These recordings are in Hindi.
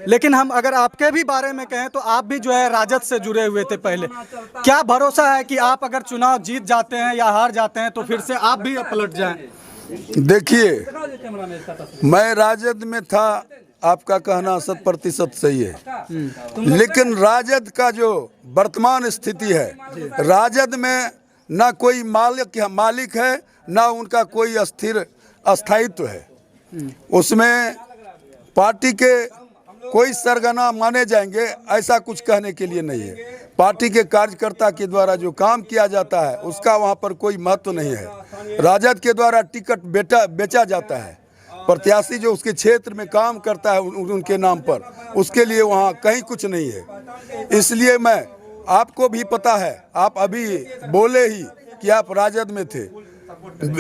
लेकिन हम अगर आपके भी बारे में कहें तो आप भी जो है राजद से जुड़े हुए थे पहले। क्या भरोसा है कि आप अगर चुनाव जीत जाते हैं या हार जाते हैं तो फिर से आप भी पलट जाएं? देखिए, मैं राजद में था, आपका कहना 100% सही है, लेकिन राजद का जो वर्तमान स्थिति है, राजद में ना कोई मालिक है, ना उनका कोई स्थिर स्थायित्व है। उसमें पार्टी के कोई सरगना माने जाएंगे ऐसा कुछ कहने के लिए नहीं है। पार्टी के कार्यकर्ता के द्वारा जो काम किया जाता है उसका वहाँ पर कोई महत्व नहीं है। राजद के द्वारा टिकट बेचा जाता है, प्रत्याशी जो उसके क्षेत्र में काम करता है उनके नाम पर, उसके लिए वहाँ कहीं कुछ नहीं है। इसलिए मैं, आपको भी पता है, आप अभी बोले ही कि आप राजद में थे,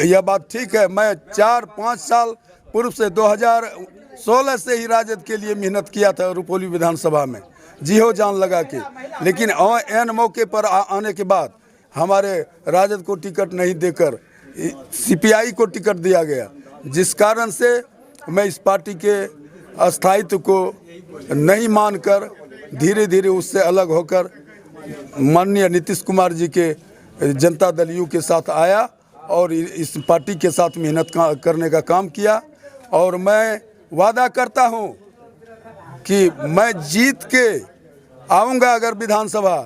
यह बात ठीक है। मैं 4-5 साल पूर्व से 2016 से ही राजद के लिए मेहनत किया था रुपौली विधानसभा में, जी हो जान लगा के, लेकिन एन मौके पर आने के बाद हमारे राजद को टिकट नहीं देकर सीपीआई को टिकट दिया गया, जिस कारण से मैं इस पार्टी के अस्थायित्व को नहीं मानकर धीरे धीरे उससे अलग होकर माननीय नीतीश कुमार जी के जनता दल यू के साथ आया और इस पार्टी के साथ मेहनत करने का काम किया। और मैं वादा करता हूं कि मैं जीत के आऊंगा अगर विधानसभा,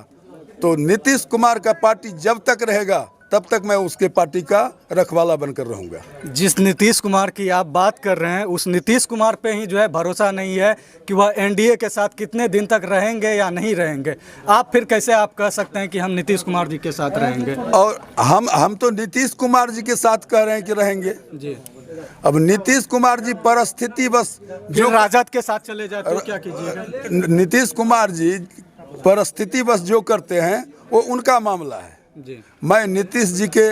तो नीतीश कुमार का पार्टी जब तक रहेगा तब तक मैं उसके पार्टी का रखवाला बनकर रहूंगा। जिस नीतीश कुमार की आप बात कर रहे हैं उस नीतीश कुमार पे ही जो है भरोसा नहीं है कि वह एनडीए के साथ कितने दिन तक रहेंगे या नहीं रहेंगे। आप फिर कैसे आप कह सकते हैं कि हम नीतीश कुमार जी के साथ रहेंगे? और हम तो नीतीश कुमार जी के साथ कह रहे हैं कि रहेंगे जी। अब नीतीश कुमार जी परिस्थिति बस जो राजद के साथ चले जाए तो क्या कीजिएगा? नीतीश कुमार जी परिस्थिति बस जो करते हैं वो उनका मामला है जी। मैं नीतीश जी के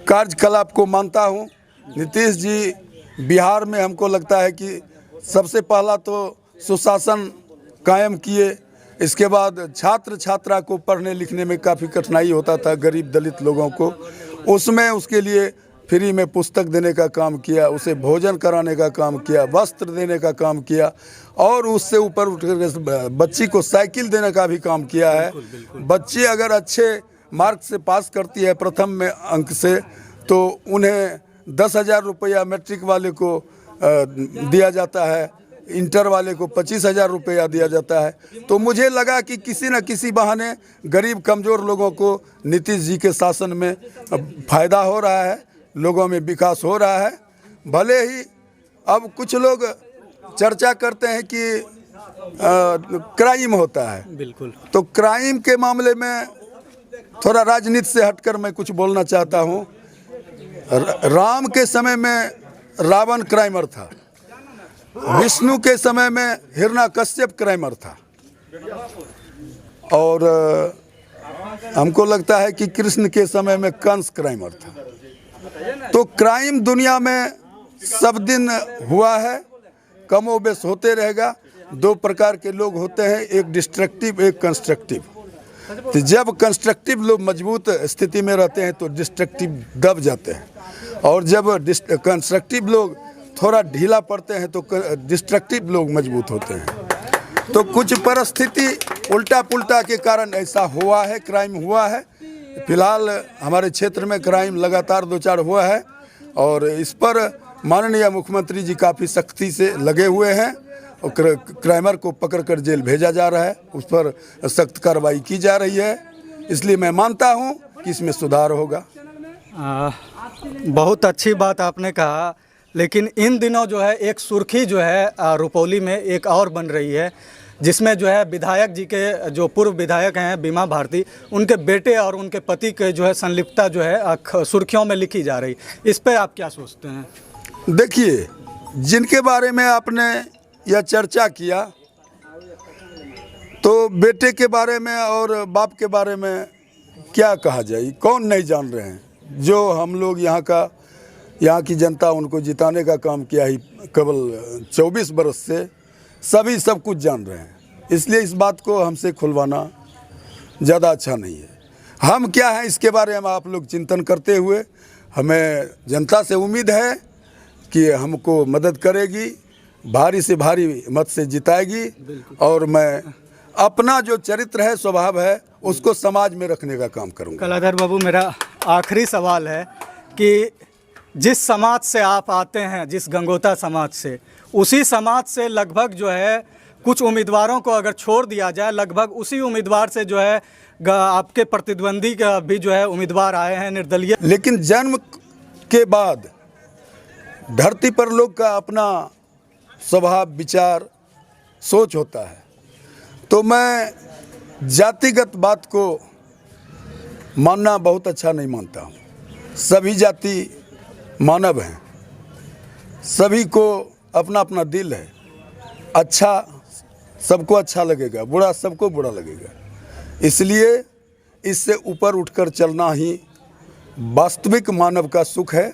कार्यकलाप को मानता हूं। नीतीश जी बिहार में हमको लगता है कि सबसे पहला तो सुशासन कायम किए, इसके बाद छात्र छात्रा को पढ़ने लिखने में काफ़ी कठिनाई होता था, गरीब दलित लोगों को, उसमें उसके लिए फ्री में पुस्तक देने का काम किया, उसे भोजन कराने का काम किया, वस्त्र देने का काम किया, और उससे ऊपर उठकर बच्ची को साइकिल देने का भी काम किया है। बच्ची अगर अच्छे मार्क से पास करती है प्रथम में अंक से, तो उन्हें 10,000 रुपया मैट्रिक वाले को दिया जाता है, इंटर वाले को 25,000 रुपया दिया जाता है। तो मुझे लगा कि किसी न किसी बहाने गरीब कमज़ोर लोगों को नीतीश जी के शासन में फ़ायदा हो रहा है, लोगों में विकास हो रहा है। भले ही अब कुछ लोग चर्चा करते हैं कि क्राइम होता है, बिल्कुल, तो क्राइम के मामले में थोड़ा राजनीति से हटकर मैं कुछ बोलना चाहता हूँ। राम के समय में रावण क्राइमर था, विष्णु के समय में हिरण्यकश्यप क्राइमर था, और हमको लगता है कि कृष्ण के समय में कंस क्राइमर था। तो क्राइम दुनिया में सब दिन हुआ है, कमोबेश होते रहेगा। दो प्रकार के लोग होते हैं, एक डिस्ट्रक्टिव, एक कंस्ट्रक्टिव। तो जब कंस्ट्रक्टिव लोग मजबूत स्थिति में रहते हैं तो डिस्ट्रक्टिव दब जाते हैं, और जब कंस्ट्रक्टिव लोग थोड़ा ढीला पड़ते हैं तो डिस्ट्रक्टिव लोग मजबूत होते हैं। तो कुछ परिस्थिति उल्टा पुल्टा के कारण ऐसा हुआ है, क्राइम हुआ है। फिलहाल हमारे क्षेत्र में क्राइम लगातार 2-4 हुआ है, और इस पर माननीय मुख्यमंत्री जी काफ़ी सख्ती से लगे हुए हैं, और क्राइमर को पकड़कर जेल भेजा जा रहा है, उस पर सख्त कार्रवाई की जा रही है। इसलिए मैं मानता हूं कि इसमें सुधार होगा। बहुत अच्छी बात आपने कहा, लेकिन इन दिनों जो है एक सुर्खी जो है रुपौली में एक और बन रही है, जिसमें जो है विधायक जी के जो पूर्व विधायक हैं बीमा भारती, उनके बेटे और उनके पति के जो है संलिप्तता जो है सुर्खियों में लिखी जा रही। इस पे आप क्या सोचते हैं? देखिए, जिनके बारे में आपने यह चर्चा किया, तो बेटे के बारे में और बाप के बारे में क्या कहा जाए, कौन नहीं जान रहे हैं। जो हम लोग यहाँ की जनता उनको जिताने का काम किया ही केवल 24 बरस से, सभी सब कुछ जान रहे हैं। इसलिए इस बात को हमसे खुलवाना ज़्यादा अच्छा नहीं है। हम क्या हैं इसके बारे में आप लोग चिंतन करते हुए, हमें जनता से उम्मीद है कि हमको मदद करेगी, भारी से भारी मत से जिताएगी और मैं अपना जो चरित्र है, स्वभाव है, उसको समाज में रखने का काम करूंगा। कलाधर बाबू, मेरा आखिरी सवाल है कि जिस समाज से आप आते हैं, जिस गंगोता समाज से, उसी समाज से लगभग जो है कुछ उम्मीदवारों को अगर छोड़ दिया जाए, लगभग उसी उम्मीदवार से जो है आपके प्रतिद्वंदी का भी जो है उम्मीदवार आए हैं निर्दलीय। लेकिन जन्म के बाद धरती पर लोग का अपना स्वभाव, विचार, सोच होता है। तो मैं जातिगत बात को मानना बहुत अच्छा नहीं मानता हूँ। सभी जाति मानव हैं, सभी को अपना अपना दिल है। अच्छा सबको अच्छा लगेगा, बुरा सबको बुरा लगेगा। इसलिए इससे ऊपर उठकर चलना ही वास्तविक मानव का सुख है।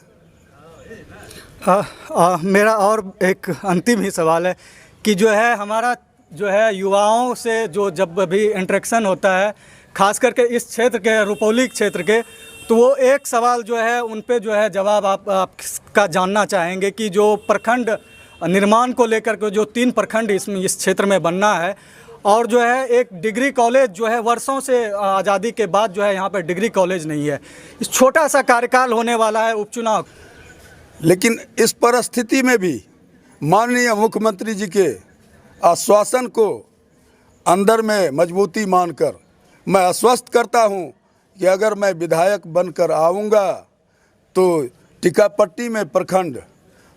मेरा और एक अंतिम ही सवाल है कि जो है हमारा जो है युवाओं से जो जब भी इंटरेक्शन होता है, खास करके इस क्षेत्र के, रुपौली क्षेत्र के, तो वो एक सवाल जो है उन पे जो है जवाब आपका जानना चाहेंगे कि जो प्रखंड निर्माण को लेकर के जो 3 प्रखंड इस क्षेत्र में बनना है, और जो है एक डिग्री कॉलेज जो है वर्षों से आज़ादी के बाद जो है यहाँ पर डिग्री कॉलेज नहीं है। इस छोटा सा कार्यकाल होने वाला है उपचुनाव, लेकिन इस परिस्थिति में भी माननीय मुख्यमंत्री जी के आश्वासन को अंदर में मजबूती मानकर मैं आश्वस्त करता हूं कि अगर मैं विधायक बनकर आऊंगा तो टीकापट्टी में प्रखंड,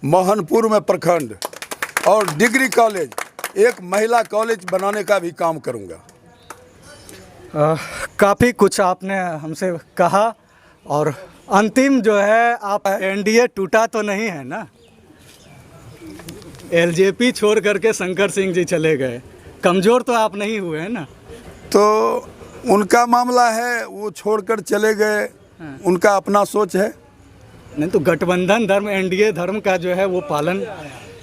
मोहनपुर में प्रखंड और डिग्री कॉलेज, एक महिला कॉलेज बनाने का भी काम करूंगा। काफ़ी कुछ आपने हमसे कहा, और अंतिम जो है आप एनडीए टूटा तो नहीं है ना? एलजेपी छोड़ करके शंकर सिंह जी चले गए, कमज़ोर तो आप नहीं हुए हैं ना? तो उनका मामला है, वो छोड़कर चले गए, उनका अपना सोच है। नहीं तो गठबंधन धर्म, एनडीए धर्म का जो है वो पालन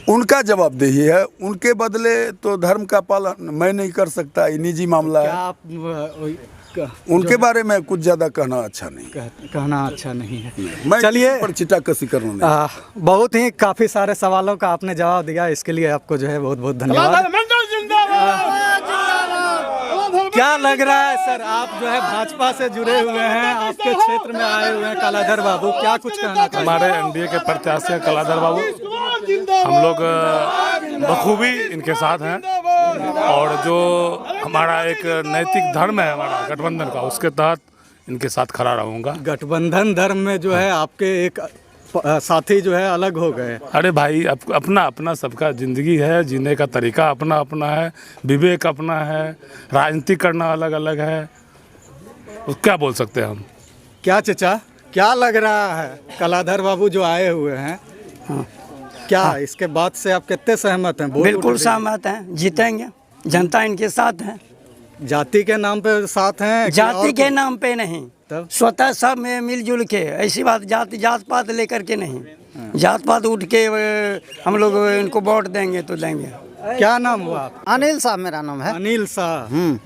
उनका जवाबदेही है। उनके बदले तो धर्म का पालन मैं नहीं कर सकता, ये निजी मामला क्या है। आप उनके बारे में कुछ ज़्यादा कहना अच्छा नहीं, कहना अच्छा नहीं है। मैं चलिए, पर चिटाकसी करना नहीं। बहुत ही काफ़ी सारे सवालों का आपने जवाब दिया, इसके लिए आपको जो है बहुत बहुत धन्यवाद। क्या लग रहा है सर, आप जो है भाजपा से जुड़े हुए हैं, आपके क्षेत्र में आए हुए हैं कलाधर बाबू, क्या कुछ कहना चाहिए? हमारे एनडीए के प्रत्याशी हैं कलाधर बाबू, हम लोग बखूबी इनके साथ हैं, और जो हमारा एक नैतिक धर्म है हमारा गठबंधन का, उसके तहत इनके साथ खड़ा रहूँगा। गठबंधन धर्म में जो है आपके एक साथी जो है अलग हो गए। अरे भाई, अपना अपना सबका ज़िंदगी है, जीने का तरीका अपना अपना है, विवेक अपना है, राजनीति करना अलग अलग है, क्या बोल सकते हैं हम। क्या चचा, क्या लग रहा है कलाधर बाबू जो आए हुए हैं? क्या इसके बाद से आप कितने सहमत हैं? बिल्कुल सहमत हैं, जीतेंगे, जनता इनके साथ है। जाति के नाम पे साथ हैं? जाति के नाम पे नहीं, तब स्वतः सब में मिलजुल के, ऐसी बात जात पात लेकर के नहीं। जात पात उठ के हम लोग इनको वोट देंगे तो देंगे। क्या नाम हुआ आप? अनिल साहब मेरा नाम है। अनिल साहब,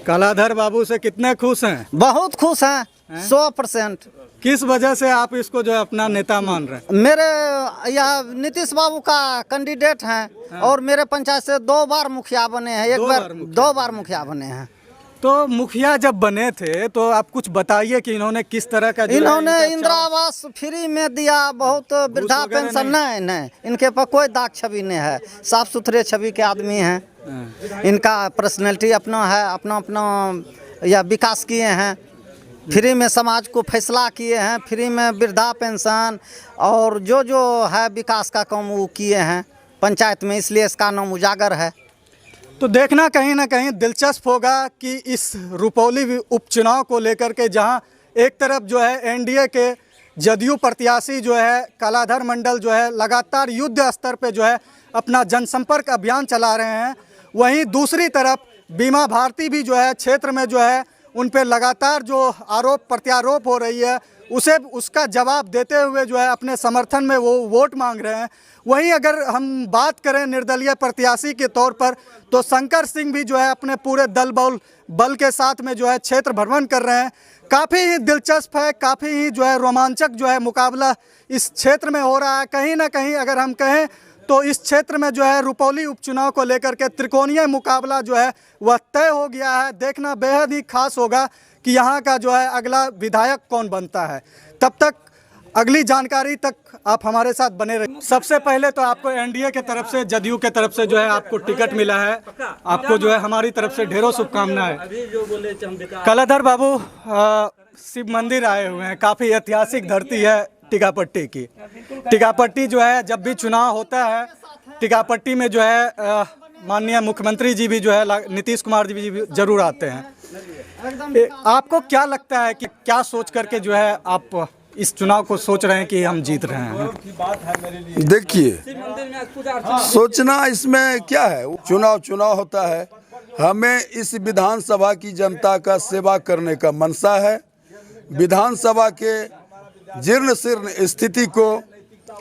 कलाधर बाबू से कितने खुश हैं? बहुत खुश हैं, 100%। किस वजह से आप इसको जो है अपना नेता मान रहे हैं? मेरे यह नीतीश बाबू का कैंडिडेट हैं, और मेरे पंचायत से 2 बार मुखिया बने हैं, 2 बार मुखिया बने हैं। तो मुखिया जब बने थे तो आप कुछ बताइए कि इन्होंने किस तरह का इन्होंने इंदिरा आवास फ्री में दिया, बहुत वृद्धा पेंशन नहीं, इनके पर कोई दाग छवि नहीं है, साफ सुथरे छवि के आदमी हैं। इनका पर्सनैलिटी अपना है, अपना अपना या विकास किए हैं, फ्री में समाज को फैसला किए हैं, फ्री में वृद्धा पेंशन और जो जो है विकास का काम वो किए हैं पंचायत में, इसलिए इसका नाम उजागर है। तो देखना कहीं ना कहीं दिलचस्प होगा कि इस रुपौली उपचुनाव को लेकर के, जहां एक तरफ जो है एनडीए के जदयू प्रत्याशी जो है कलाधर मंडल जो है लगातार युद्ध स्तर पे जो है अपना जनसंपर्क अभियान चला रहे हैं, वहीं दूसरी तरफ बीमा भारती भी जो है क्षेत्र में जो है उन पे लगातार जो आरोप प्रत्यारोप हो रही है, उसका जवाब देते हुए जो है अपने समर्थन में वो वोट मांग रहे हैं। वहीं अगर हम बात करें निर्दलीय प्रत्याशी के तौर पर, तो शंकर सिंह भी जो है अपने पूरे बल के साथ में जो है क्षेत्र भ्रमण कर रहे हैं। काफ़ी ही दिलचस्प है, काफ़ी ही जो है रोमांचक जो है मुकाबला इस क्षेत्र में हो रहा है। कहीं ना कहीं अगर हम कहें तो इस क्षेत्र में जो है रुपौली उपचुनाव को लेकर के त्रिकोणीय मुकाबला जो है वह तय हो गया है। देखना बेहद ही खास होगा कि यहाँ का जो है अगला विधायक कौन बनता है। तब तक अगली जानकारी तक आप हमारे साथ बने रहिए। सबसे पहले तो आपको एनडीए के तरफ से, जदयू के तरफ से जो है आपको टिकट मिला है, आपको जो है हमारी तरफ से ढेरों शुभकामनाएं। कलाधर बाबू शिव मंदिर आए हुए हैं, काफ़ी ऐतिहासिक धरती है टीकापट्टी की। टीकापट्टी जो है जब भी चुनाव होता है, टीकापट्टी में जो है माननीय मुख्यमंत्री जी भी जो है नीतीश कुमार जी भी जरूर आते हैं। आपको क्या लगता है कि क्या सोच करके जो है आप इस चुनाव को सोच रहे हैं कि हम जीत रहे हैं? देखिए, सोचना इसमें क्या है, चुनाव होता है। हमें इस विधानसभा की जनता का सेवा करने का मनसा है। विधानसभा के जीर्ण शीर्ण स्थिति को,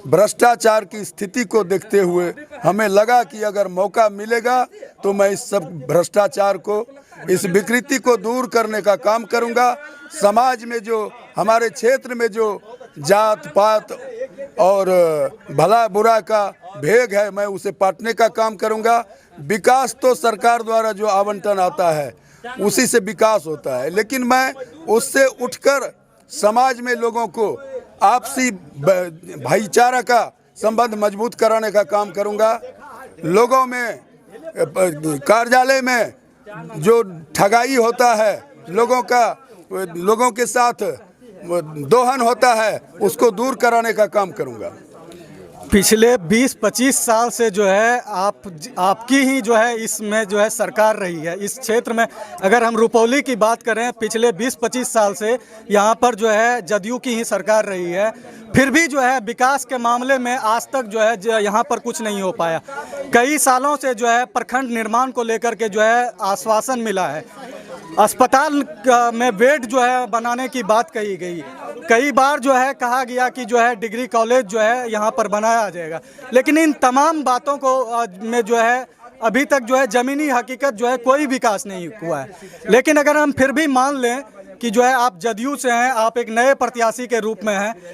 भ्रष्टाचार की स्थिति को देखते हुए हमें लगा कि अगर मौका मिलेगा तो मैं इस सब भ्रष्टाचार को, इस विकृति को दूर करने का काम करूंगा। समाज में जो, हमारे क्षेत्र में जो जात पात और भला बुरा का भेद है, मैं उसे पाटने का काम करूंगा। विकास तो सरकार द्वारा जो आवंटन आता है उसी से विकास होता है, लेकिन मैं उससे उठकर समाज में लोगों को आपसी भाईचारा का संबंध मजबूत कराने का काम करूंगा। लोगों में, कार्यालय में जो ठगाई होता है, लोगों के साथ दोहन होता है, उसको दूर कराने का काम करूंगा। पिछले 20-25 साल से जो है आपकी ही जो है इसमें जो है सरकार रही है इस क्षेत्र में। अगर हम रुपौली की बात करें, पिछले 20-25 साल से यहाँ पर जो है जदयू की ही सरकार रही है, फिर भी जो है विकास के मामले में आज तक जो है यहाँ पर कुछ नहीं हो पाया। कई सालों से जो है प्रखंड निर्माण को लेकर के जो है आश्वासन मिला है, अस्पताल में बेड जो है बनाने की बात कही गई, कई बार जो है कहा गया कि जो है डिग्री कॉलेज जो है यहाँ पर बनाया जाएगा, लेकिन इन तमाम बातों को में जो है अभी तक जो है ज़मीनी हकीकत जो है कोई विकास नहीं हुआ है। लेकिन अगर हम फिर भी मान लें कि जो है आप जदयू से हैं, आप एक नए प्रत्याशी के रूप में हैं,